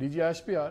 DGISPR,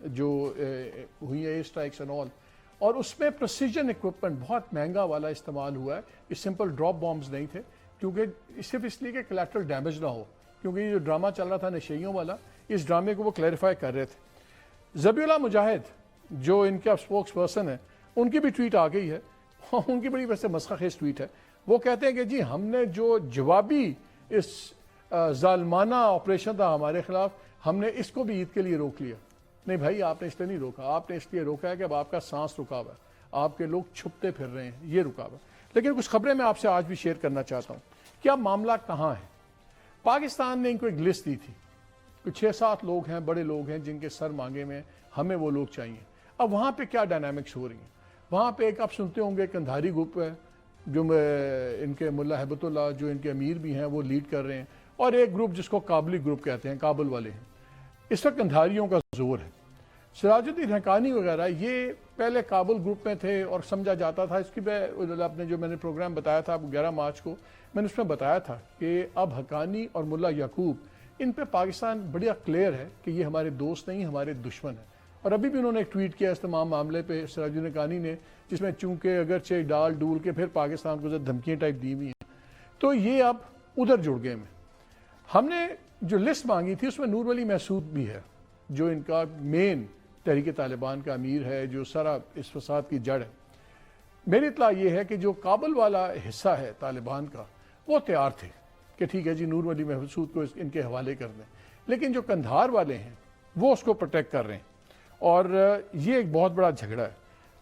جو ہوئی ہیں ایئر اسٹرائکس اینڈ آل، اور اس میں پریسیجن اکوپمنٹ بہت مہنگا والا استعمال ہوا ہے. یہ سمپل ڈراپ بامز نہیں تھے، کیونکہ صرف اس لیے کہ کولیٹرل ڈیمیج نہ ہو، کیونکہ یہ جو ڈرامہ چل رہا تھا نشیوں والا، اس ڈرامے کو وہ کلیریفائی کر رہے تھے. ذبیح اللہ مجاہد جو ان کا اسپوکس پرسن ہے، ان کی بھی ٹویٹ آ گئی ہے. ان کی بڑی ویسے مسخہ خیز ٹویٹ ہے. وہ کہتے ہیں کہ جی ہم نے جو جوابی اس ظالمانہ آپریشن تھا ہمارے خلاف، ہم نے اس کو بھی عید کے لیے روک لیا. نہیں بھائی، آپ نے اس لیے نہیں روکا، آپ نے اس لیے روکا ہے کہ اب آپ کا سانس رکا ہوا ہے، آپ کے لوگ چھپتے پھر رہے ہیں، یہ رکا ہوا ہے. لیکن کچھ خبریں میں آپ سے آج بھی شیئر کرنا چاہتا ہوں. کیا معاملہ کہاں ہے؟ پاکستان نے ان کو ایک لسٹ دی تھی، کچھ 6-7 لوگ ہیں، بڑے لوگ ہیں جن کے سر مانگے میں ہمیں وہ لوگ چاہیے. اب وہاں پہ کیا ڈائنامکس ہو رہی ہیں؟ وہاں پہ ایک آپ سنتے ہوں گے کندھاری گروپ ہے جو ان کے ملا ہیبت اللہ جو ان کے امیر بھی ہیں وہ لیڈ کر رہے ہیں، اور ایک گروپ جس کو کابلی گروپ کہتے ہیں، کابل والے ہیں. اس وقت کندھاریوں کا زور ہے. سراج الدین حقانی وغیرہ یہ پہلے کابل گروپ میں تھے اور سمجھا جاتا تھا. اس کی میں نے پروگرام بتایا تھا 11 مارچ کو، میں نے اس میں بتایا تھا کہ اب حقانی اور ملا یعقوب ان پہ پاکستان بڑا کلیئر ہے کہ یہ ہمارے دوست نہیں، ہمارے دشمن ہیں. اور ابھی بھی انہوں نے ایک ٹویٹ کیا اس تمام معاملے پہ سراج الدین حقانی نے، جس میں چونکہ اگرچہ ڈال ڈول کے پھر پاکستان کو دھمکیاں ٹائپ دی ہوئی ہیں، تو یہ اب ادھر جڑ گئے. ہم نے جو لسٹ مانگی تھی اس میں نور ولی محسود بھی ہے، جو ان کا مین تحریک طالبان کا امیر ہے، جو سارا اس فساد کی جڑ ہے. میری اطلاع یہ ہے کہ جو کابل والا حصہ ہے طالبان کا، وہ تیار تھے کہ ٹھیک ہے جی نور ولی محسود کو ان کے حوالے کر دیں، لیکن جو کندھار والے ہیں وہ اس کو پروٹیکٹ کر رہے ہیں، اور یہ ایک بہت بڑا جھگڑا ہے.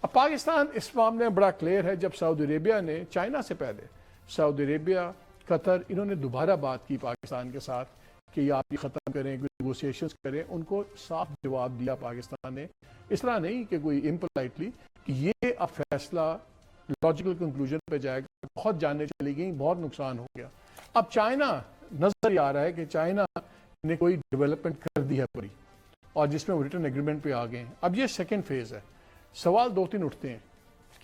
اب پاکستان اس معاملے میں بڑا کلیئر ہے. جب سعودی عربیہ نے، چائنا سے پہلے سعودی عربیہ، قطر، انہوں نے دوبارہ بات کی پاکستان کے ساتھ کہ یہ آپ یہ ختم کریں، نیگوسیشنز کریں، ان کو صاف جواب دیا پاکستان نے. اس طرح نہیں کہ کوئی امپولائٹلی، کہ یہ اب فیصلہ لاجیکل کنکلوژن پہ جائے گا. بہت جانیں چلی گئیں، بہت نقصان ہو گیا. اب چائنا نظر آ رہا ہے کہ چائنا نے کوئی ڈیولپمنٹ کر دی ہے پوری، اور جس میں وہ ریٹن ایگریمنٹ پہ آ گئے ہیں. اب یہ سیکنڈ فیز ہے. سوال 2-3 اٹھتے ہیں.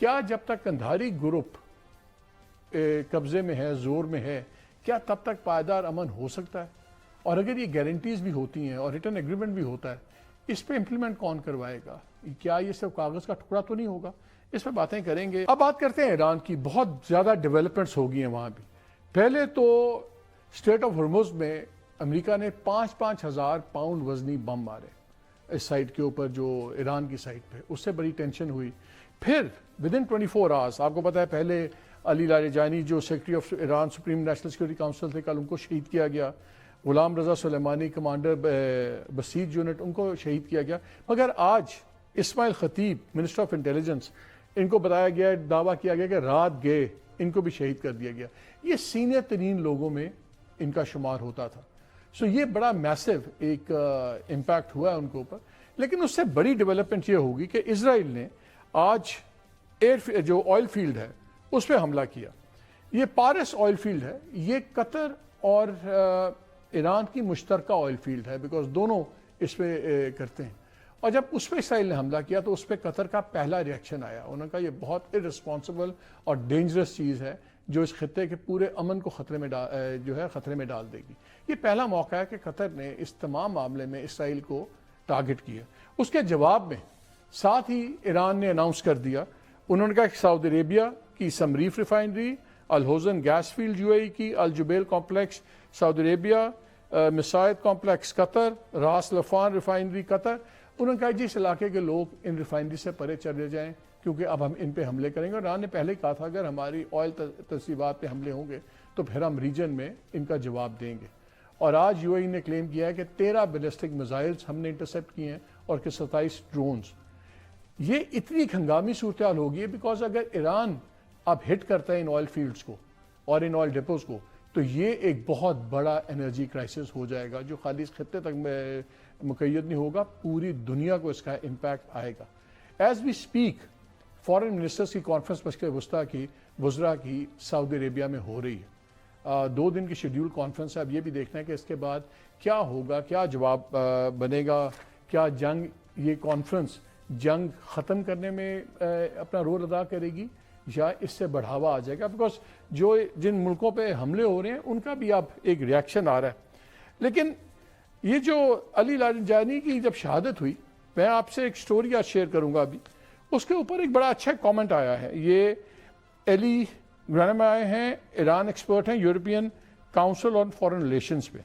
کیا جب تک کندھاری گروپ قبضے میں ہے، زور میں ہے، کیا تب تک پائیدار امن ہو سکتا ہے؟ اور اگر یہ گارنٹیز بھی ہوتی ہیں اور ریٹن ایگریمنٹ بھی ہوتا ہے، اس پہ امپلیمنٹ کون کروائے گا؟ کیا یہ صرف کاغذ کا ٹکڑا تو نہیں ہوگا؟ اس پہ باتیں کریں گے. اب بات کرتے ہیں ایران کی. بہت زیادہ ڈیولپمنٹس ہو گئی ہیں وہاں بھی. پہلے تو اسٹریٹ آف ہرمز میں امریکہ نے 5-5 ہزار پاؤنڈ وزنی بم مارے اس سائٹ کے اوپر، جو ایران کی سائٹ پہ. اس سے بڑی ٹینشن ہوئی. پھر ودن 24 آورس، آپ کو پتا ہے پہلے علی لاریجانی جو secretary of Iran supreme national security council تھے، کل ان کو شہید کیا گیا. غلام رضا سلیمانی کمانڈر بسیج یونٹ، ان کو شہید کیا گیا. مگر آج اسماعیل خطیب منسٹر آف انٹیلیجنس، ان کو بتایا گیا، دعویٰ کیا گیا کہ رات گئے، ان کو بھی شہید کر دیا گیا. یہ سینئر ترین لوگوں میں ان کا شمار ہوتا تھا. سو یہ بڑا میسو ایک امپیکٹ ہوا ہے ان کے اوپر. لیکن اس سے بڑی ڈیولپمنٹ یہ ہوگی کہ اسرائیل نے آج جو آئل فیلڈ ہے اس پہ حملہ کیا. یہ پارس آئل فیلڈ ہے، یہ قطر اور ایران کی مشترکہ آئل فیلڈ ہے، بیکاز دونوں اس پہ کرتے ہیں. اور جب اس پہ اسرائیل نے حملہ کیا تو اس پہ قطر کا پہلا ریئیکشن آیا. انہوں نے کہا یہ بہت ارسپانسبل اور ڈینجرس چیز ہے جو اس خطے کے پورے امن کو خطرے میں ڈال دے گی. یہ پہلا موقع ہے کہ قطر نے اس تمام معاملے میں اسرائیل کو ٹارگٹ کیا. اس کے جواب میں ساتھ ہی ایران نے اناؤنس کر دیا، انہوں نے کہا کہ سعودی عربیہ کی سمریف ریفائنری، الحوزن گیس فیلڈ یو اے ای کی، الجبیل کمپلیکس سعودی عربیہ، مساعد کمپلیکس قطر، راس لفان ریفائنری قطر. انہوں نے کہا جی اس علاقے کے لوگ ان ریفائنری سے پرے چلے جائیں کیونکہ اب ہم ان پہ حملے کریں گے. اور ایران نے پہلے کہا تھا اگر ہماری آئل تنصیبات پہ حملے ہوں گے تو پھر ہم ریجن میں ان کا جواب دیں گے. اور آج یو اے ای نے کلیم کیا ہے کہ 13 بیلسٹک میزائلز ہم نے انٹرسیپٹ کیے ہیں اور کہ 27 ڈرونز. یہ اتنی ہنگامی صورتحال ہوگی بیکاز اگر ایران اب ہٹ کرتا ہے ان آئل فیلڈز کو اور ان آئل ڈیپوز کو تو یہ ایک بہت بڑا انرجی کرائسس ہو جائے گا جو خالی اس خطے تک مقید نہیں ہوگا، پوری دنیا کو اس کا امپیکٹ آئے گا. As we speak foreign ministers کی کانفرنس مشرق وسطیٰ کی وزراء کی سعودی عربیہ میں ہو رہی ہے. 2 دن کی شیڈیول کانفرنس ہے. اب یہ بھی دیکھنا ہے کہ اس کے بعد کیا ہوگا، کیا جواب بنے گا. کیا یہ کانفرنس جنگ ختم کرنے میں اپنا رول ادا کرے گی یا اس سے بڑھاوا آ جائے گا؟ بیکاز جن ملکوں پہ حملے ہو رہے ہیں ان کا بھی اب ایک ریاکشن آ رہا ہے. لیکن یہ جو علی لاریجانی کی جب شہادت ہوئی میں آپ سے ایک سٹوری آج شیئر کروں گا ابھی. اس کے اوپر ایک بڑا اچھا کامنٹ آیا ہے. یہ ایلی گرانم آئے ہیں, ایران ایکسپرٹ ہیں European council on foreign relations پہ.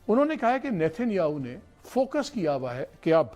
انہوں نے کہا ہے کہ نیتن یاہو نے فوکس کیا ہوا ہے کہ اب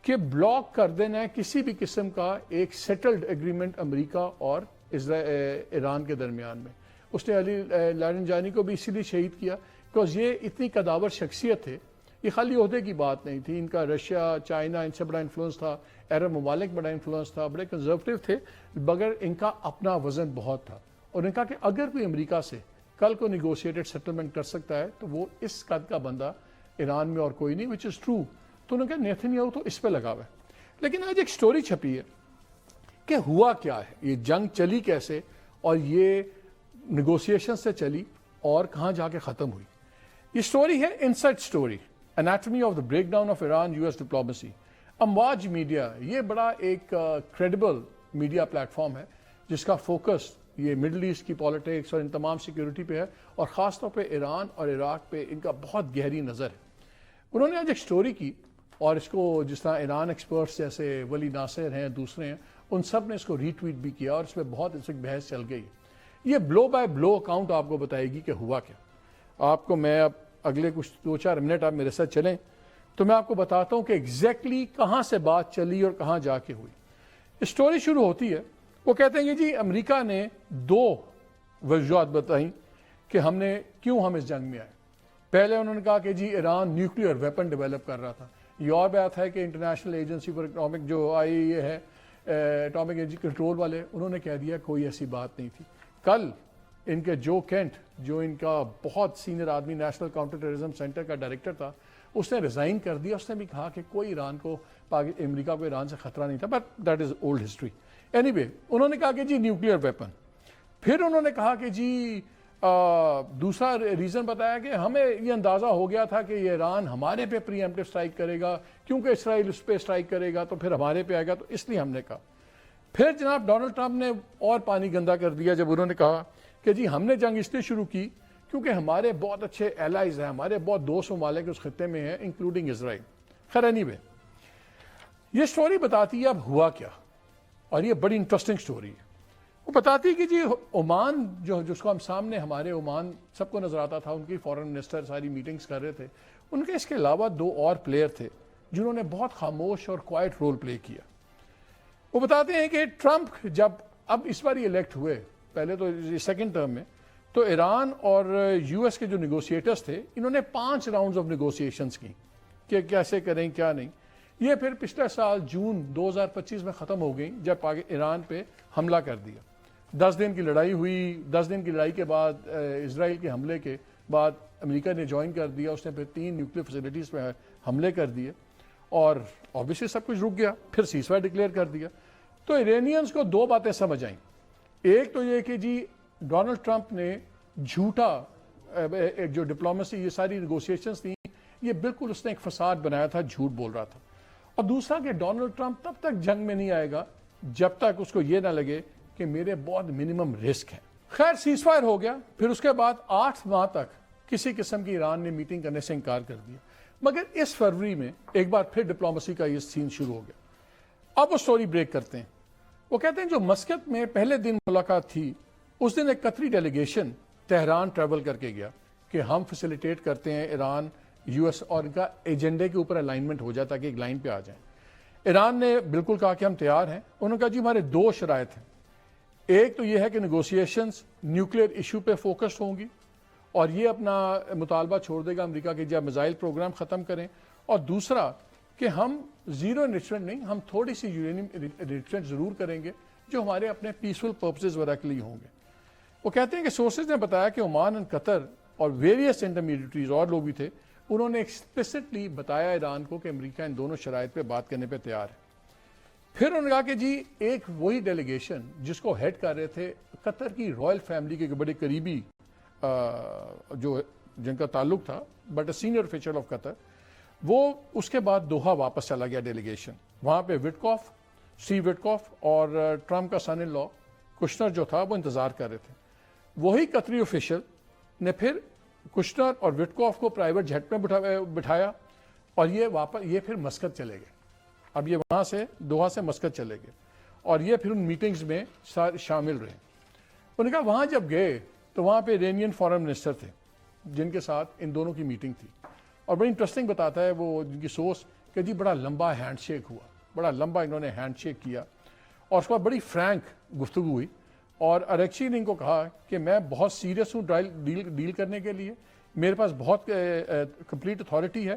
کہ بلاک کر دینا ہے کسی بھی قسم کا ایک سیٹلڈ ایگریمنٹ امریکہ اور ایران کے درمیان میں. اس نے علی لاریجانی کو بھی اسی لیے شہید کیا بیکاز یہ اتنی قداور شخصیت تھے. یہ خالی عہدے کی بات نہیں تھی, ان کا رشیا, چائنا, ان سے بڑا انفلوئنس تھا, عرب ممالک بڑا انفلوئنس تھا, بڑے کنزرویٹو تھے, مگر ان کا اپنا وزن بہت تھا. اور ان کا کہ اگر کوئی امریکہ سے کل کو نیگوشیٹڈ سیٹلمنٹ کر سکتا ہے تو وہ اس قد کا بندہ ایران میں اور کوئی نہیں, وچ از ٹرو. تو انہوں نے کہا نیتن یاہو تو اس پہ لگا ہوا ہے. لیکن آج ایک سٹوری چھپی ہے کہ ہوا کیا ہے, یہ جنگ چلی کیسے اور یہ نیگوسیشن سے چلی اور کہاں جا کے ختم ہوئی. یہ سٹوری ہے insight story, anatomy of the break down of Iran U S diplomacy. Amwaj media یہ بڑا ایک کریڈیبل میڈیا پلیٹ فارم ہے جس کا فوکس یہ مڈل ایسٹ کی پالیٹکس اور ان تمام سیکیورٹی پہ ہے, اور خاص طور پہ ایران اور عراق پہ ان کا بہت گہری نظر ہے. انہوں نے آج ایک سٹوری کی اور اس کو جس طرح ایران ایکسپرٹس جیسے ولی ناصر ہیں, دوسرے ہیں, ان سب نے اس کو ری ٹویٹ بھی کیا اور اس پہ بہت اس وقت بحث چل گئی. یہ بلو بائی بلو اکاؤنٹ آپ کو بتائے گی کہ ہوا کیا. آپ کو میں اب اگلے کچھ 2-4 منٹ آپ میرے ساتھ چلیں تو میں آپ کو بتاتا ہوں کہ ایگزیکٹلی کہاں سے بات چلی اور کہاں جا کے ہوئی. اسٹوری شروع ہوتی ہے, وہ کہتے ہیں کہ جی امریکہ نے 2 وجوہات بتائیں کہ کیوں ہم اس جنگ میں آئے. پہلے انہوں نے کہا کہ جی ایران نیوکلیئر ویپن ڈیولپ کر رہا تھا. یہ اور بات ہے کہ انٹرنیشنل ایجنسی فار اٹامک جو آئی ہے اٹامک انرجی کنٹرول والے, انہوں نے کہہ دیا کوئی ایسی بات نہیں تھی. کل ان کے جو کینٹ جو ان کا بہت سینئر آدمی نیشنل کاؤنٹر ٹیررزم سینٹر کا ڈائریکٹر تھا, اس نے ریزائن کر دیا. اس نے بھی کہا کہ کوئی امریکہ کو ایران سے خطرہ نہیں تھا, but that is old history. Any way انہوں نے کہا کہ جی نیوکلیئر ویپن. پھر انہوں نے کہا کہ جی دوسرا ریزن بتایا کہ ہمیں یہ اندازہ ہو گیا تھا کہ یہ ایران ہمارے پہ پری ایمپٹیو اسٹرائک کرے گا, کیونکہ اسرائیل اس پہ اسٹرائک کرے گا تو پھر ہمارے پہ آئے گا, تو اس لیے ہم نے کہا. پھر جناب ڈونلڈ ٹرمپ نے اور پانی گندا کر دیا جب انہوں نے کہا کہ جی ہم نے جنگ اس لیے شروع کی کیونکہ ہمارے بہت اچھے ایلائز ہیں, ہمارے بہت دوست ممالک اس خطے میں ہیں انکلوڈنگ اسرائیل. خیر اینی وے یہ سٹوری بتاتی ہے اب ہوا کیا, اور یہ بڑی انٹرسٹنگ سٹوری ہے. وہ بتاتی ہے کہ جی عمان جس کو ہم سامنے ہمارے عمان سب کو نظر آتا تھا, ان کی فورن منسٹر ساری میٹنگز کر رہے تھے, ان کے اس کے علاوہ 2 اور پلیئر تھے جنہوں نے بہت خاموش اور کوائٹ رول پلے کیا. وہ بتاتے ہیں کہ ٹرمپ جب اب اس بار یہ الیکٹ ہوئے, پہلے تو سیکنڈ ٹرم میں, تو ایران اور یو ایس کے جو نیگوشیٹرز تھے انہوں نے 5 راؤنڈز آف نیگوشیشنز کی کہ کیسے کریں کیا نہیں. یہ پھر پچھلے سال جون 2025 میں ختم ہو گئی جب ایران پہ حملہ کر دیا. 10 دن کی لڑائی ہوئی. 10 دن کی لڑائی کے بعد اسرائیل کے حملے کے بعد امریکہ نے جوائن کر دیا. اس نے پھر 3 نیوکلیئر فیسلٹیز پہ حملے کر دیے اور obviously سب کچھ رک گیا. پھر سیز فائر ڈکلیئر کر دیا. تو ایرانیئنز کو 2 باتیں سمجھ آئیں. ایک تو یہ کہ جی ڈونلڈ ٹرمپ نے جھوٹا جو ڈپلومیسی یہ ساری نیگوشیشنز تھیں, یہ بالکل اس نے ایک فساد بنایا تھا, جھوٹ بول رہا تھا. اور دوسرا کہ ڈونلڈ ٹرمپ تب تک جنگ میں نہیں آئے گا جب تک اس کو یہ نہ لگے کہ میرے بہت منیمم رسک ہے. خیر سیز فائر ہو گیا. پھر اس کے بعد 8 ماہ تک کسی قسم کی ایران نے میٹنگ کرنے سے انکار کر دیا. مگر اس فروری میں ایک بار پھر ڈپلومیسی کا یہ سین شروع ہو گیا. اب وہ سٹوری بریک کرتے ہیں. وہ کہتے ہیں جو مسقط میں پہلے دن ملاقات تھی, اس دن ایک قطری ڈیلیگیشن تہران ٹریول کر کے گیا کہ ہم فیسیلیٹیٹ کرتے ہیں ایران یو ایس اور ان کا ایجنڈے کے اوپر الائنمنٹ ہو جائے تاکہ ایک لائن پہ آ جائیں. ایران نے بالکل کہا کہ ہم تیار ہیں. انہوں نے کہا جی ہمارے 2 شرائط ہیں. ایک تو یہ ہے کہ نیگوشیشنز نیوکلیئر ایشو پہ فوکس ہوں گی اور یہ اپنا مطالبہ چھوڑ دے گا امریکہ کے جب میزائل پروگرام ختم کریں, اور دوسرا کہ ہم زیرو انریچمنٹ نہیں, ہم تھوڑی سی یورینیم انریچمنٹ ضرور کریں گے جو ہمارے اپنے پیسفل پرپسز وغیرہ کے لیے ہوں گے. وہ کہتے ہیں کہ سورسز نے بتایا کہ عمان اور قطر اور ویریس انٹرمیڈیٹریز اور لوگ بھی تھے, انہوں نے ایکسپلیسٹلی بتایا ایران کو کہ امریکہ ان دونوں شرائط پہ بات کرنے پہ تیار ہے. پھر انہوں نے کہا کہ جی ایک وہی ڈیلیگیشن جس کو ہیڈ کر رہے تھے قطر کی رائل فیملی کے بڑے قریبی جو جن کا تعلق تھا, but a senior official of Qatar, وہ اس کے بعد دوحہ واپس چلا گیا ڈیلیگیشن. وہاں پہ اسٹیو وٹکاف اور ٹرمپ کا سن ان لا کشنر جو تھا وہ انتظار کر رہے تھے. وہی قطری آفیشل نے پھر کشنر اور وٹکاف کو پرائیویٹ جیٹ میں بٹھایا اور یہ پھر مسقط چلے گئے. اب یہ وہاں سے دوحہ سے مسقط چلے گئے اور یہ پھر ان میٹنگز میں شامل رہے. انہوں نے کہا وہاں جب گئے تو وہاں پہ ایرانین فارن منسٹر تھے جن کے ساتھ ان دونوں کی میٹنگ تھی, اور بڑی انٹرسٹنگ بتاتا ہے وہ جن کی سورس کہ جی بڑا لمبا ہینڈ شیک ہوا, بڑا لمبا انہوں نے ہینڈ شیک کیا اور اس کے بعد بڑی فرینک گفتگو ہوئی. اور اریکچی نے ان کو کہا کہ میں بہت سیریس ہوں ڈیل کرنے کے لیے, میرے پاس بہت کمپلیٹ اتھارٹی ہے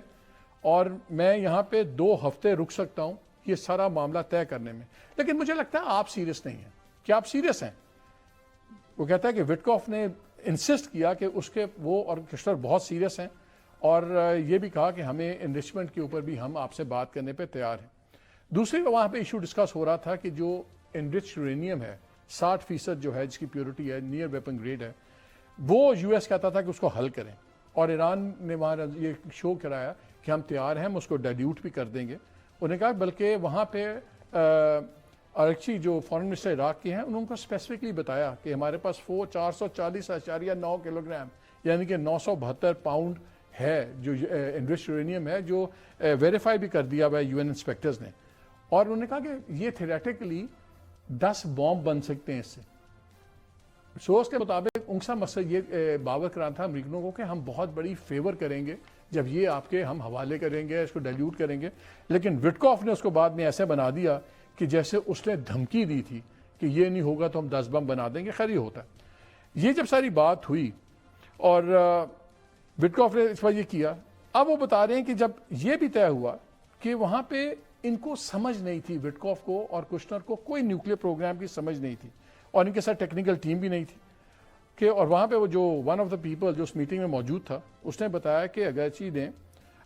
اور میں یہاں پہ 2 ہفتے رک سکتا ہوں یہ سارا معاملہ طے کرنے میں, لیکن مجھے لگتا ہے آپ سیریس نہیں ہیں. کیا آپ سیریس ہیں؟ وہ کہتا ہے کہ وٹکاف نے انسسٹ کیا کہ اس کے وہ اور کشنر بہت سیریس ہیں, اور یہ بھی کہا کہ ہمیں انرچمنٹ کے اوپر بھی ہم آپ سے بات کرنے پہ تیار ہیں. دوسری وہاں پہ ایشو ڈسکس ہو رہا تھا کہ جو انرچ یورینیم ہے 60% جو ہے جس کی پیورٹی ہے نیئر ویپن گریڈ ہے, وہ یو ایس کہتا تھا کہ اس کو حل کریں, اور ایران نے وہاں یہ شو کرایا کہ ہم تیار ہیں, ہم اس کو ڈائلیوٹ بھی کر دیں گے. انہوں نے کہا بلکہ وہاں پہ اریکچی جو فارن منسٹر عراق کے ہیں انہوں کو اسپیسیفکلی بتایا کہ ہمارے پاس 440.9 کلو گرام یعنی کہ 972 پاؤنڈ ہے جو انرچ یورینیم ہے, جو ویریفائی بھی کر دیا ہوا ہے یو این انسپیکٹرز نے. اور انہوں نے کہا کہ یہ تھیوریٹیکلی 10 بوم بن سکتے ہیں اس سے. سورس کے مطابق ان کا مقصد یہ باور کرانا تھا امریکنوں کو کہ ہم بہت بڑی فیور کریں گے جب یہ آپ کے ہم حوالے کریں گے, اس کو ڈائلیوٹ کریں گے. لیکن وٹکاف نے اس کو بعد میں ایسے بنا دیا کہ جیسے اس نے دھمکی دی تھی کہ یہ نہیں ہوگا تو ہم 10 بم بنا دیں گے. خیر یہ ہوتا ہے. یہ جب ساری بات ہوئی اور وٹکاف نے اس پر یہ کیا, اب وہ بتا رہے ہیں کہ جب یہ بھی طے ہوا کہ وہاں پہ ان کو سمجھ نہیں تھی, وٹکاف کو اور کشنر کو کوئی نیوکلیر پروگرام کی سمجھ نہیں تھی, اور ان کے ساتھ ٹیکنیکل ٹیم بھی نہیں تھی کہ, اور وہاں پہ وہ جو ون آف دا پیپل جو اس میٹنگ میں موجود تھا اس نے بتایا کہ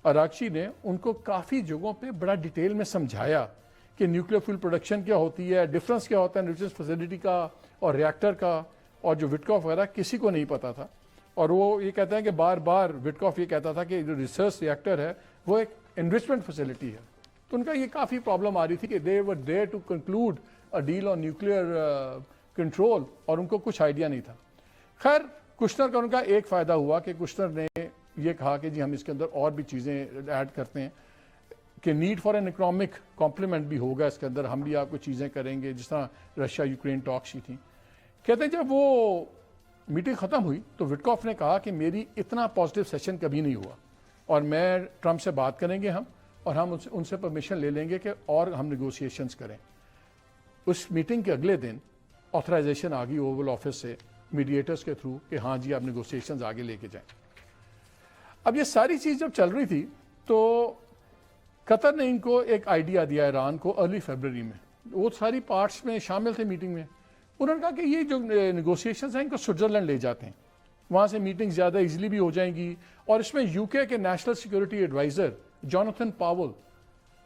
اراکچی نے ان کو کافی جگہوں پہ بڑا ڈیٹیل میں سمجھایا کہ نیوکلیر فیول پروڈکشن کیا ہوتی ہے, ڈفرنس کیا ہوتا ہے نیوکلیر فیسلٹی کا اور ریاکٹر کا, اور جو وٹکاف وغیرہ کسی کو نہیں پتا تھا. اور وہ یہ کہتے ہیں کہ بار بار وٹکاف یہ کہتا تھا کہ جو ریسرچ ریاکٹر ہے وہ ایک انرچمنٹ فیسلٹی ہے. تو ان کا یہ کافی پرابلم آ رہی تھی کہ they were there to conclude a deal on nuclear control, اور ان کو کچھ آئیڈیا نہیں تھا. خیر کشنر کا ان کا ایک فائدہ ہوا کہ کشنر نے یہ کہا کہ جی ہم اس کے اندر اور بھی چیزیں ایڈ کرتے ہیں کہ need for an economic complement بھی ہوگا اس کے اندر, ہم بھی آپ کو چیزیں کریں گے جس طرح رشیا یوکرین ٹاکس ہی تھیں. کہتے ہیں جب وہ میٹنگ ختم ہوئی تو وٹکاف نے کہا کہ میری اتنا پازیٹیو سیشن کبھی نہیں ہوا, اور میں ٹرمپ سے بات کریں گے ہم, اور ہم ان سے پرمیشن لے لیں گے کہ اور ہم نیگوسیشنز کریں. اس میٹنگ کے اگلے دن آتھرائزیشن آ گئی اوول آفس سے میڈیٹرز کے تھرو کہ ہاں جی آپ نیگوسیشنز آگے لے کے جائیں. اب یہ ساری چیز جب چل رہی تھی تو قطر نے ان کو ایک آئیڈیا دیا ایران کو ارلی فیبروری میں, وہ ساری پارٹس میں شامل تھے میٹنگ میں. انہوں نے کہا کہ یہ جو نیگوسیشنز ہیں ان کو سوئٹزرلینڈ لے جاتے ہیں, وہاں سے میٹنگ زیادہ ایزیلی بھی ہو جائیں گی, اور اس میں یو کے نیشنل سیکورٹی ایڈوائزر جوناتھن پاول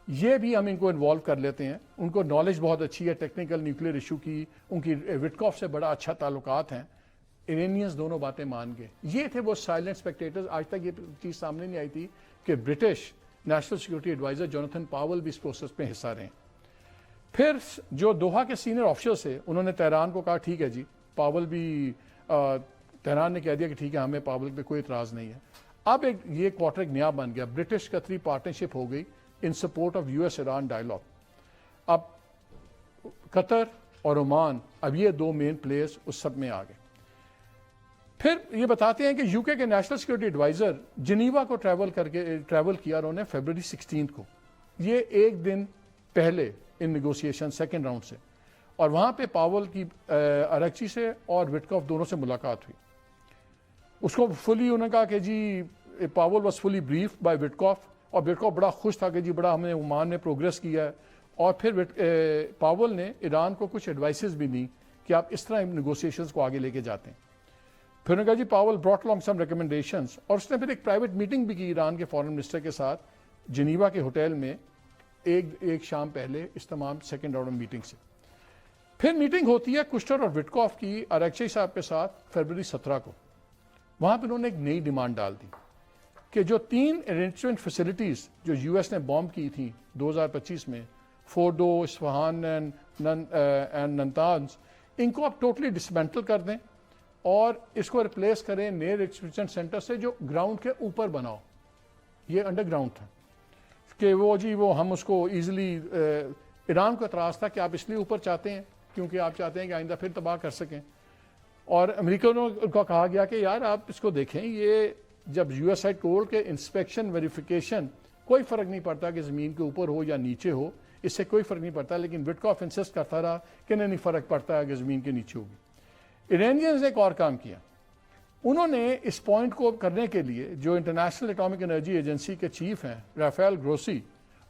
یہ بھی ہم ان کو انوالو کر لیتے ہیں, ان کو نالج بہت اچھی ہے ٹیکنیکل نیوکلیئر ایشو کی, ان کی وٹکاف سے بڑا اچھا تعلقات ہیں. ایرانینز دونوں باتیں مان گئے. یہ تھے وہ سائلنٹ اسپیکٹیٹرز. آج تک یہ چیز سامنے نہیں آئی تھی کہ British national security adviser Jonathan Powell بھی اس پروسیس میں حصہ رہے ہیں. پھر جو دوحہ کے سینئر آفیسرز تھے انہوں نے تہران کو کہا ٹھیک ہے جی, پاول بھی تہران نے کہہ دیا کہ ٹھیک ہے ہمیں پاول پہ کوئی اعتراض نہیں ہے. اب یہ کوارٹر ایک نیا بن گیا, برٹش قطری پارٹنرشپ ہو گئی in support of U S Iran dialogue. اب قطر اور عمان اب یہ 2 مین پلیئرز اس سب میں آ گئے. پھر یہ بتاتے ہیں کہ یو کے نیشنل سیکورٹی ایڈوائزر جنیوا کو ٹریول کیا انہوں نے فیبروری 16 کو, یہ ایک دن پہلے ان نیگوسیشن سیکنڈ راؤنڈ سے, اور وہاں پہ پاول کی اراکچی سے اور وٹکاف دونوں سے ملاقات ہوئی. اس کو فلی انہوں نے کہا کہ جی پاول واز فلی بریف بائی وٹکاف, اور وٹکاف بڑا خوش تھا کہ جی بڑا ہم نے عمان میں پروگریس کیا ہے. اور پھر پاول نے ایران کو کچھ ایڈوائسز بھی دی کہ آپ اس طرح نیگوسیشنز کو آگے لے کے جاتے ہیں. پھر انہوں نے کہا جی پاول براٹ along سم ریکمنڈیشنز, اور اس نے پھر ایک پرائیویٹ میٹنگ بھی کی ایران کے فارن منسٹر کے ساتھ جنیوا کے ہوٹل میں ایک شام پہلے اس تمام سیکنڈ راؤنڈ میٹنگ سے. پھر میٹنگ ہوتی ہے کشنر اور وٹکاف کی اراکچی صاحب کے ساتھ فیبروری 17 کو. وہاں پہ انہوں نے ایک نئی ڈیمانڈ ڈال دی کہ جو 3 انرچمنٹ فیسلٹیز جو یو ایس نے بوم کی تھیں 2025 میں, فورڈو, اصفہان اینڈ ننتانز, ان کو آپ ٹوٹلی ڈسمینٹل کر دیں اور اس کو ریپلیس کریں نئے انرچمنٹ سینٹر سے جو گراؤنڈ کے اوپر بناؤ. یہ انڈر گراؤنڈ تھا. کہ وہ جی وہ ہم اس کو ایزیلی ایران کو اعتراض تھا کہ آپ اس لیے اوپر چاہتے ہیں کیونکہ آپ چاہتے ہیں کہ آئندہ پھر تباہ کر سکیں. اور امریکہ کو کہا گیا کہ یار آپ اس کو دیکھیں, یہ جب یو ایس آئی ٹول کے انسپیکشن ویریفیکیشن کوئی فرق نہیں پڑتا کہ زمین کے اوپر ہو یا نیچے ہو, اس سے کوئی فرق نہیں پڑتا, لیکن وٹکاف انسسٹ کرتا رہا کہ نہیں فرق پڑتا ہے کہ زمین کے نیچے ہوگی. ایرانیئنز نے ایک اور کام کیا, انہوں نے اس پوائنٹ کو کرنے کے لیے جو انٹرنیشنل اٹامک انرجی ایجنسی کے چیف ہیں رافیل گروسی,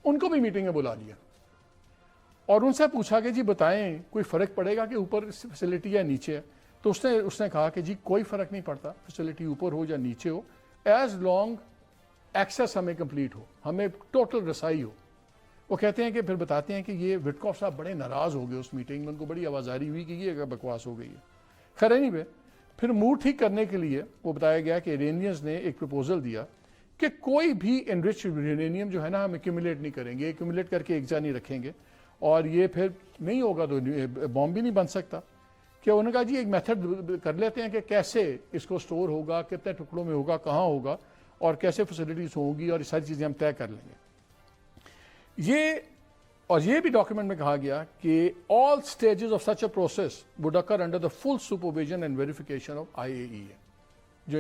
ان کو بھی میٹنگ میں بلا لیا اور ان سے پوچھا کہ جی بتائیں کوئی فرق پڑے گا کہ اوپر فیسلٹی یا نیچے ہے. تو اس نے کہا کہ جی کوئی فرق نہیں پڑتا فیسلٹی اوپر ہو یا نیچے ہو, ایز لانگ ایکسیس ہمیں کمپلیٹ ہو, ہمیں ٹوٹل رسائی ہو. وہ کہتے ہیں کہ پھر بتاتے ہیں کہ یہ وٹکاف صاحب بڑے ناراض ہو گئے اس میٹنگ میں, ان کو بڑی آوازاری ہوئی کہ یہ بکواس ہو گئی ہے. خیر نہیں بے پھر موڈ ٹھیک کرنے کے لیے وہ بتایا گیا کہ ایرانیئنز نے ایک پروپوزل دیا کہ کوئی بھی انرچ یورینیم جو ہے نا ہم ایکومولیٹ نہیں کریں گے, ایکومولیٹ کر کے ایک جگہ نہیں رکھیں گے, اور یہ پھر نہیں ہوگا تو بوم بھی نہیں بن سکتا. کہ انہوں نے کہا جی ایک میتھڈ کر لیتے ہیں کہ کیسے اس کو سٹور ہوگا, کتنے ٹکڑوں میں ہوگا, کہاں ہوگا, اور کیسے فیسلٹیز ہوں گی, اور یہ ساری چیزیں ہم طے کر لیں گے. یہ بھی ڈاکیومنٹ میں کہا گیا کہ all stages of such a process would occur under the full supervision and verification of IAEA, جو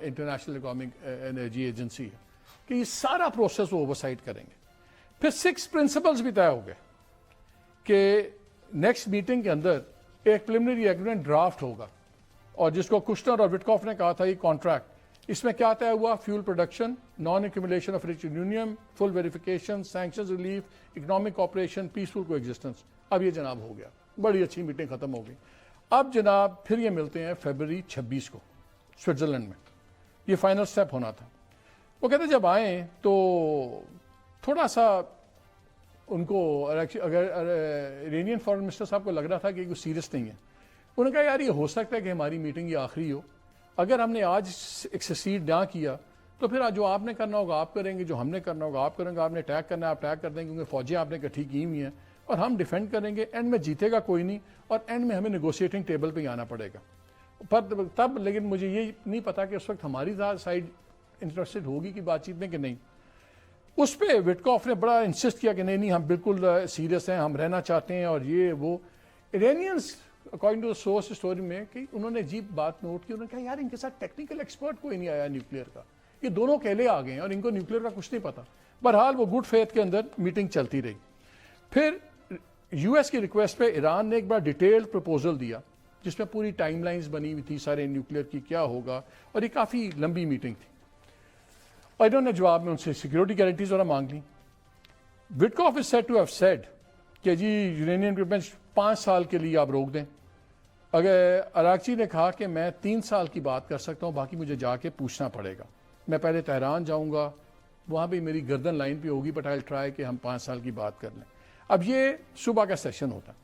انٹرنیشنل اٹامک انرجی ایجنسی ہے, کہ یہ سارا پروسیس وہ اوورسائٹ کریں گے. پھر 6 پرنسپلز بھی طے ہو گئے کہ نیکسٹ میٹنگ کے اندر ایک پریلیمنری ایگریمنٹ ڈرافٹ ہوگا, اور جس کو کشنر اور وٹکاف نے کہا تھا یہ کانٹریکٹ. اس میں کیا طے ہوا؟ Fuel production, non accumulation of rich uranium, full verification, sanctions relief, economic cooperation, peaceful coexistence. اب یہ جناب ہو گیا, بڑی اچھی میٹنگ ختم ہو گئی. اب جناب پھر یہ ملتے ہیں فیبرری 26 کو سوئٹزرلینڈ میں, یہ فائنل سٹیپ ہونا تھا. وہ کہتے جب آئیں تو تھوڑا سا ان کو اگر ایرانین فارن منسٹر صاحب کو لگ رہا تھا کہ کوئی سیریس نہیں ہے. انہوں نے کہا یار یہ ہو سکتا ہے کہ ہماری میٹنگ یہ آخری ہو, اگر ہم نے آج ایکسیڈ نہ کیا تو پھر جو آپ نے کرنا ہوگا آپ کریں گے, جو ہم نے کرنا ہوگا آپ کریں گے. آپ نے اٹیک کرنا ہے آپ اٹیک کر دیں گے, کیونکہ فوجیں آپ نے اکٹھی کی ہوئی ہیں, اور ہم ڈیفینڈ کریں گے. اینڈ میں جیتے گا کوئی نہیں, اور اینڈ میں ہمیں نیگوشیٹنگ ٹیبل پہ ہی آنا پڑے گا. پر تب لیکن مجھے یہ نہیں پتا کہ اس وقت ہماری سائڈ انٹرسٹڈ ہوگی کہ بات چیت میں کہ نہیں. اس پہ وٹکاف نے بڑا انسسٹ کیا کہ نہیں ہم بالکل سیریس ہیں, ہم رہنا چاہتے ہیں, اور یہ وہ. ایرانیئنز اکارڈنگ ٹو سورس اسٹوری میں کہ انہوں نے عجیب بات نوٹ کی, انہوں نے کہا یار ان کے ساتھ ٹیکنیکل ایکسپرٹ کوئی نہیں آیا نیوکلیئر کا, یہ دونوں اکیلے آ گئے ہیں اور ان کو نیوکلیئر کا کچھ نہیں پتا. بہرحال وہ گڈ فیتھ کے اندر میٹنگ چلتی رہی. پھر یو ایس کی ریکویسٹ پہ ایران نے ایک بڑا ڈیٹیلڈ پروپوزل دیا جس میں پوری ٹائم لائنز بنی ہوئی تھی سارے نیوکلیئر کی کیا ہوگا, اور یہ کافی لمبی میٹنگ تھی. اور انہوں نے جواب میں ان سے سیکورٹی گارنٹیز وغیرہ مانگ لی. وٹکاف از سیڈ ٹو ہیو سیڈ کہ جی یورینیم اکوپمنٹ 5 سال کے لیے آپ روک دیں. اگر اراغچی نے کہا کہ میں 3 سال کی بات کر سکتا ہوں, باقی مجھے جا کے پوچھنا پڑے گا, میں پہلے تہران جاؤں گا, وہاں بھی میری گردن لائن پہ ہوگی, بٹ آئی ٹرائی کہ ہم 5 سال کی بات کر لیں. اب یہ صبح کا سیشن ہوتا ہے.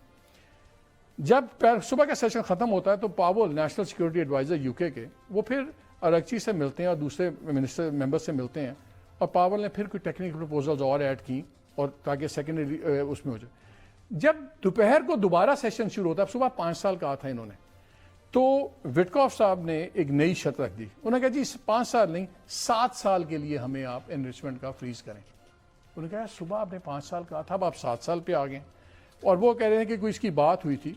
جب صبح کا سیشن ختم ہوتا ہے تو پاول نیشنل سیکورٹی ایڈوائزر یو کے وہ پھر اراغچی سے ملتے ہیں اور دوسرے منسٹر ممبر سے ملتے ہیں, اور پاول نے پھر کوئی ٹیکنیکل پروپوزلز اور ایڈ کی, اور تاکہ سیکنڈری اس میں ہو جائے. جب دوپہر کو دوبارہ سیشن شروع ہوتا ہے, صبح 5 سال کہا تھا انہوں نے, تو وٹکاف صاحب نے ایک نئی شرط رکھ دی. انہوں نے کہا جی 5 سال نہیں 7 سال کے لیے ہمیں آپ انریچمنٹ کا فریز کریں. انہوں نے کہا صبح آپ نے 5 سال کہا تھا, اب آپ 7 سال پہ آ گئے. اور وہ کہہ رہے ہیں کہ کوئی اس کی بات ہوئی تھی.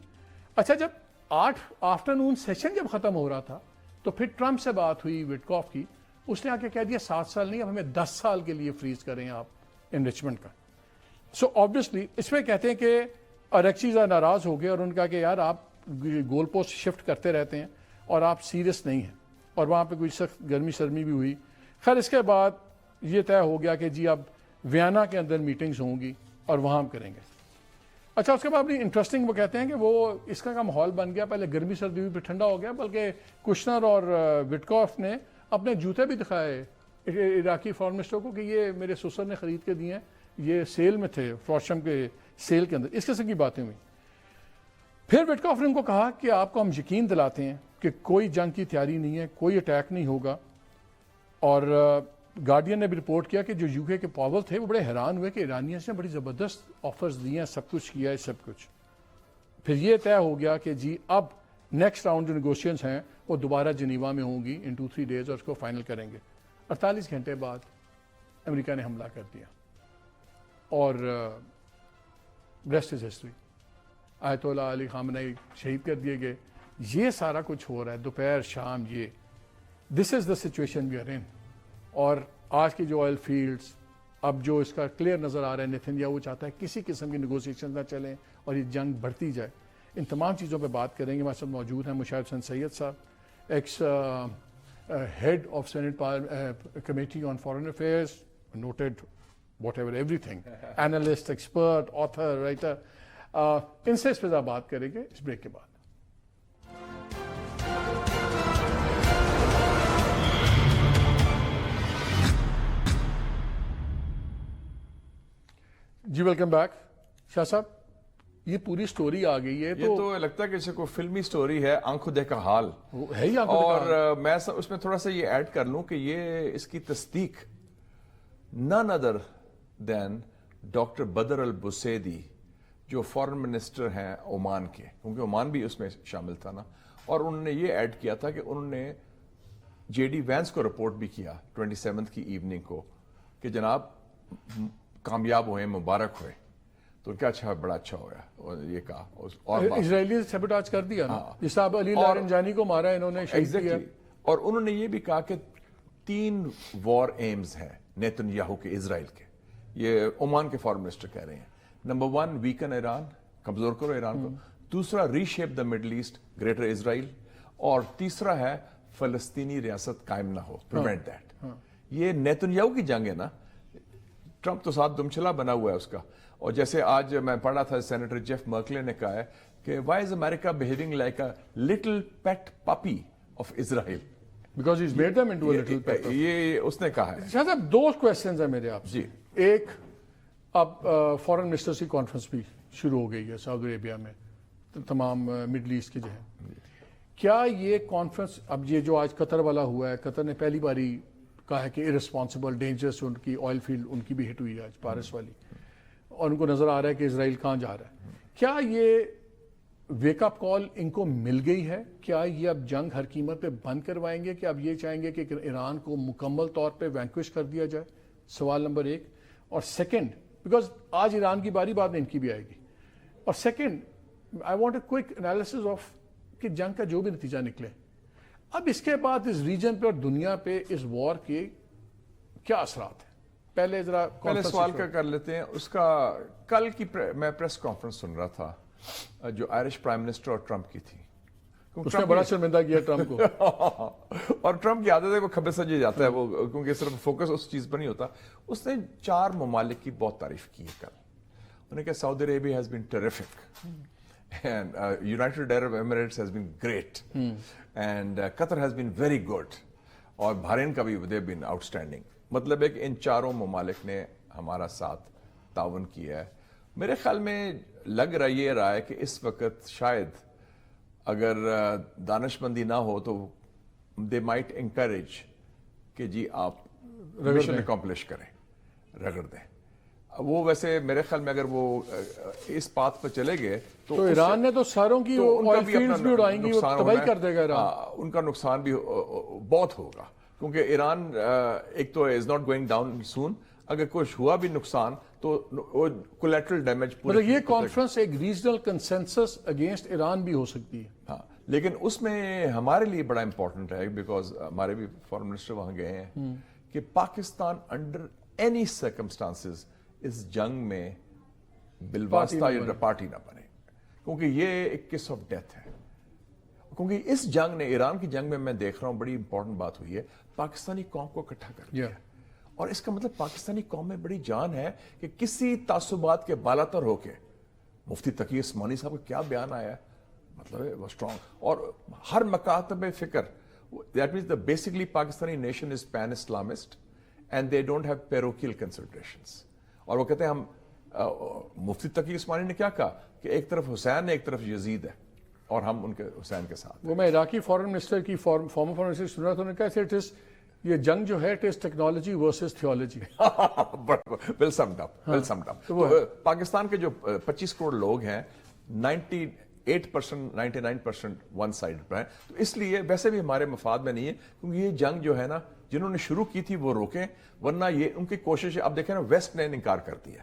اچھا جب 8 آفٹرنون سیشن جب ختم ہو رہا تھا تو پھر ٹرمپ سے بات ہوئی وٹکاف کی, اس نے آ کے کہہ دیا 7 سال نہیں, اب ہمیں 10 سال کے لیے فریز کریں آپ انریچمنٹ کا. سو آبویسلی اس میں کہتے ہیں کہ اراغچی ناراض ہو گئے, اور ان کا کہ یار آپ گول پوسٹ شفٹ کرتے رہتے ہیں اور آپ سیریس نہیں ہیں, اور وہاں پہ کوئی سخت گرمی سرمی بھی ہوئی. خیر اس کے بعد یہ طے ہو گیا کہ جی اب ویانا کے اندر میٹنگز ہوں گی اور وہاں ہم کریں گے. اچھا اس کے بعد اپنی انٹرسٹنگ وہ کہتے ہیں کہ وہ اس کا ماحول بن گیا, پہلے گرمی سردی بھی پھر ٹھنڈا ہو گیا, بلکہ کشنر اور وٹکاف نے اپنے جوتے بھی دکھائے عراقی فارن منسٹر کو کہ یہ میرے سسر نے خرید کے دیے ہیں, یہ سیل میں تھے فروشم کے سیل کے اندر. اس قسم کی باتیں ہوئی. پھر وٹکاف نے ان کو کہا کہ آپ کو ہم یقین دلاتے ہیں کہ کوئی جنگ کی تیاری نہیں ہے, کوئی اٹیک نہیں ہوگا. اور گارڈین نے بھی رپورٹ کیا کہ جو یو کے پاول تھے وہ بڑے حیران ہوئے کہ ایرانیئنز نے بڑی زبردست آفرز دیے ہیں, سب کچھ کیا ہے سب کچھ. پھر یہ طے ہو گیا کہ جی اب نیکسٹ راؤنڈ جو نیگوشیشنز ہیں وہ دوبارہ جنیوا میں ہوں گی ان 2-3 ڈیز, اور اس کو فائنل کریں گے. 48 گھنٹے بعد امریکہ نے حملہ کر دیا. اور ریسٹ از ہسٹری. آیت اللہ علی خامنئی شہید کر دیے گئے. یہ سارا کچھ ہو رہا ہے دوپہر شام. یہ دس از the situation we are in. اور آج کی جو آئل فیلڈس اب جو اس کا کلیئر نظر آ رہا ہے, نیتن وہ چاہتا ہے کسی قسم کی نیگوسیشن نہ چلیں اور یہ جنگ بڑھتی جائے. ان تمام چیزوں پہ بات کریں گے. ہمارے ساتھ موجود ہیں مشاہد حسین سید صاحب, ex head of Senate committee on foreign affairs, noted whatever everything, analyst, expert, author, writer. ان سے اس پہ بات کریں گے اس بریک کے بعد. جی ویلکم بیک. شاہ صاحب یہ پوری سٹوری آ گئی ہے, یہ تو لگتا ہے کہ جیسے کوئی فلمی سٹوری ہے, آنکھوں دیکھا حال ہے ہی. اور میں اس میں تھوڑا سا یہ ایڈ کر لوں کہ یہ اس کی تصدیق none other than ڈاکٹر بدر البسیدی جو فارن منسٹر ہیں عمان کے, کیونکہ عمان بھی اس میں شامل تھا نا, اور انہوں نے یہ ایڈ کیا تھا کہ انہوں نے جے ڈی وینس کو رپورٹ بھی کیا 27 کی ایوننگ کو کہ جناب کامیاب ہوئے, مبارک ہوئے. تو کیا اچھا, بڑا اچھا ہوا, اور یہ کہا. اور اسرائیلی نے سیبوٹاج کر دیا نا, جس طرح علی لارنجانی کو مارا انہوں نے, شہید کیا. اور انہوں نے یہ بھی کہا کہ 3 وار ایمز ہیں نیتن یاہو کے, اسرائیل کے. یہ عمان کے فارن منسٹر کہہ رہے ہیں. نمبر 1 ویکن ایران, کمزور کرو ایران کو. دوسرا reshape the Middle East, greater Israel. اور تیسرا ہے فلسطینی ریاست قائم نہ ہو, پریونٹ دیٹ. یہ نیتن یاہو کی جنگ ہے نا. ٹرمپ تو ساتھ دمچلا بنا ہوا ہے اس کا. اور جیسے آج میں پڑھا تھا سینیٹر جیف مرکلے نے کہا ہے کہ why is America behaving like a little pet puppy of Israel because has made them into a little pet. یہ اس نے کہا ہے. شاہ صاحب 2 کوسچنز ہیں میرے آپ سے. جی. ایک, اب فارن منسٹرز کی کانفرنس بھی شروع ہو گئی ہے سعودی عربیہ میں, تمام مڈل ایسٹ کے جو ہیں. کیا یہ کانفرنس, اب یہ جو آج قطر والا ہوا ہے, قطر نے پہلی باری کہا ہے کہ ارسپانسبل ڈینجرس ان کی آئل فیلڈ ان کی بھی ہٹ ہوئی ہے آج, پارس والی, اور ان کو نظر آ رہا ہے کہ اسرائیل کہاں جا رہا ہے. کیا یہ ویک اپ کال ان کو مل گئی ہے؟ کیا یہ اب جنگ ہر قیمت پہ بند کروائیں گے کہ اب یہ چاہیں گے کہ ایران کو مکمل طور پہ وینکوش کر دیا جائے؟ سوال نمبر 1. اور سیکنڈ, بیکاز آج ایران کی باری بعد میں ان کی بھی آئے گی. اور second, I want a quick analysis of کہ جنگ کا جو بھی نتیجہ نکلے, اب اس کے بعد اس ریجن پہ اور دنیا پہ اس وار کے کیا اثرات ہیں؟ پہلے سوال کا کر لیتے ہیں. اس کا کل کی میں پریس کانفرنس سن رہا تھا جو آئرش پرائم منسٹر اور ٹرمپ کی تھی. اس نے بڑا شرمندہ کیا ٹرمپ کو. اور ٹرمپ کی عادت ہے وہ کھبے سجے جاتا ہے, وہ کیونکہ صرف فوکس اس چیز پر نہیں ہوتا. اس نے 4 ممالک کی بہت تعریف کی ہے کل. انہوں نے کہا Saudi Arabia has been terrific, and United Arab Emirates has been great, and Qatar has been very good, اور بحرین کا بھی they've been outstanding. مطلب ہے کہ ان 4 ممالک نے ہمارا ساتھ تعاون کیا ہے. میرے خیال میں لگ رہا ہے کہ اس وقت شاید اگر دانشمندی نہ ہو تو they might encourage کہ جی آپ مشن اکمپلش کریں, رگڑ دیں. وہ ویسے میرے خیال میں اگر وہ اس پاتھ پر چلے گئے تو ایران نے تو ساروں کی آئل فیلڈز بھی اڑائیں گی, وہ تباہی کر دے گا ایران. ان کا نقصان بھی بہت ہوگا, کیونکہ ایران ایک تو از ناٹ گوئنگ ڈاؤن سون. اگر کچھ ہوا بھی نقصان تو کولیٹرل ڈیمیج. مطلب یہ کانفرنس ایک ریجنل کنسنسس اگینسٹ ایران بھی ہو سکتی ہے. ہاں, لیکن اس میں ہمارے لیے بڑا امپورٹنٹ ہے, بیکاز ہمارے بھی فارن منسٹر وہاں گئے ہیں, کہ پاکستان انڈر اینی سرکمسٹانسز اس جنگ میں بالواسطہ پارٹی نہ بنے, کیونکہ یہ ایک کس آف ڈیتھ ہے. کیونکہ اس جنگ نے, ایران کی جنگ میں دیکھ رہا ہوں بڑی امپورٹنٹ بات ہوئی ہے, پاکستانی قوم کو اکٹھا کر دیا. اور اس کا مطلب پاکستانی قوم میں بڑی جان ہے کہ کسی تعصبات کے بالاتر ہو کے, مفتی تقی عثمانی صاحب کا کیا بیان آیا ہے, مطلب ہے وہ اسٹرانگ, اور ہر مکاتب فکر, that means the basically Pakistani nation is pan Islamist and they don't have parochial considerations. اور وہ کہتے ہیں ہم, مفتی تقی عثمانی نے کیا کہا کہ ایک طرف حسین ہے ایک طرف یزید ہے, اور ہم ان کے حسین کے ساتھ. وہ میں عراقی فارن منسٹر کی فارمر فارن منسٹر سن رہا تھا, انہوں نے کہا یہ جنگ جو ہے test technology versus theology. Well summed up, well summed up. Pakistan کے جو 25 کروڑ لوگ ہیں 98% 99% ون سائڈ پر ہیں, تو اس لیے ویسے بھی ہمارے مفاد میں نہیں ہے, کیونکہ یہ جنگ جو ہے نا جنہوں نے شروع کی تھی وہ روکیں, ورنہ یہ ان کی کوشش ہے. اب دیکھیں نا, ویسٹ نے انکار کر دیا,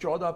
14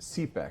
CPEC,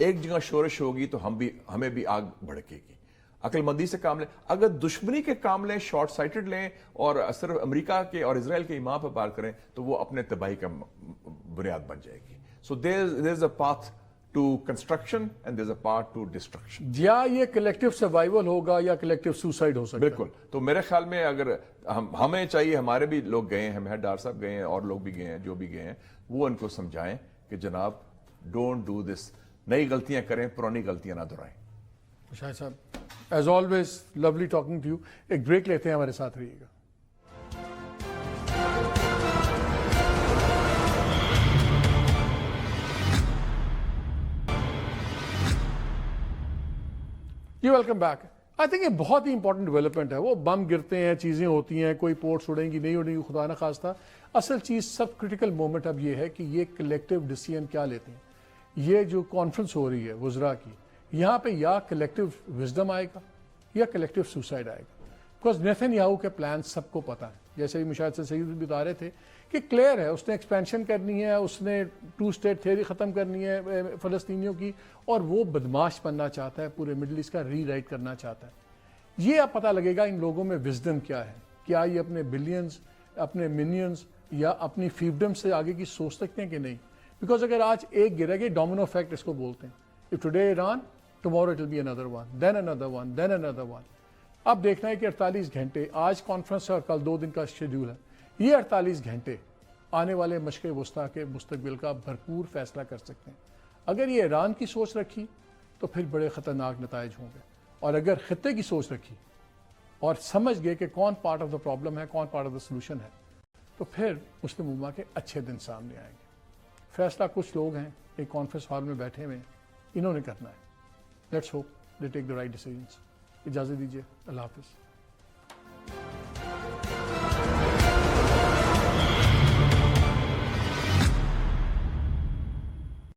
ایک جگہ شورش ہوگی تو ہمیں بھی آگ بھڑکے گی. عقل مندی سے کام لیں. اگر دشمنی کے کام لیں, شارٹ سائٹڈ لیں اور صرف امریکہ کے اور اسرائیل کے ایمان پر پار کریں تو وہ اپنے تباہی کا بنیاد بن جائے گی. So there is a path to construction and there is a path to destruction. یا یہ کلیکٹیو سروائیول ہوگا یا کلیکٹیو سوسائڈ ہو سکتا ہے. بالکل. تو میرے خیال میں اگر ہمیں چاہیے, ہمارے بھی لوگ گئے ہیں, ہمیں ڈار صاحب گئے ہیں اور لوگ بھی گئے ہیں جو بھی گئے ہیں, وہ ان کو سمجھائیں کہ جناب ڈونٹ ڈو دس, نئی غلطیاں کریں, پرانی غلطیاں نہ دہرائیں. Shahid sahab, as always lovely talking to you. ایک بریک لیتے ہیں, ہمارے ساتھ رہیے گا. جی ویلکم بیک. آئی تھنک یہ بہت ہی امپورٹنٹ ڈیولپمنٹ ہے. وہ بم گرتے ہیں, چیزیں ہوتی ہیں, کوئی پورٹس اڑیں گی نہیں اڑیں گی, خدا نہ خواستہ. اصل چیز سب کرٹیکل مومنٹ اب یہ ہے کہ یہ کلیکٹیو ڈیسیژن کیا لیتے ہیں. یہ جو کانفرنس ہو رہی ہے وزراء کی, یہاں پہ یا کلیکٹیو وزڈم آئے گا یا کلیکٹیو سوسائڈ آئے گا. بیکاز نیتن یاہو کے پلان سب کو پتہ ہے, جیسے بھی مشاہد سے سید بھی بتا رہے تھے کہ کلیئر ہے, اس نے ایکسپینشن کرنی ہے, اس نے 2 اسٹیٹ تھیوری ختم کرنی ہے فلسطینیوں کی, اور وہ بدماش بننا چاہتا ہے, پورے مڈل ایسٹ کا ری رائٹ کرنا چاہتا ہے. یہ اب پتہ لگے گا ان لوگوں میں وزڈم کیا ہے. کیا یہ اپنے بلینز, اپنے منینز یا اپنی فیفڈم سے آگے کی سوچ سکتے ہیں کہ نہیں. بیکاز اگر آج ایک گرے گا, ڈومینو افیکٹ اس کو بولتے ہیں. If today Iran, tomorrow it will be another one, then another one, then another one. اب دیکھنا ہے کہ 48 گھنٹے, آج کانفرنس اور کل 2 دن کا شیڈیول ہے. یہ 48 گھنٹے آنے والے مشرق وسطیٰ کے مستقبل کا بھرپور فیصلہ کر سکتے ہیں. اگر یہ ایران کی سوچ رکھی تو پھر بڑے خطرناک نتائج ہوں گے, اور اگر خطے کی سوچ رکھی اور سمجھ گئے کہ کون پارٹ آف دا پرابلم ہے, کون پارٹ آف دا سولوشن ہے, تو پھر مسلم امہ کے اچھے دن سامنے آئیں گے. فیصلہ کچھ لوگ ہیں ایک کانفرنس ہال میں بیٹھے ہوئے, انہوں نے کرنا ہے. Let's hope they take the right decisions. اجازت دیجیے, اللہ حافظ.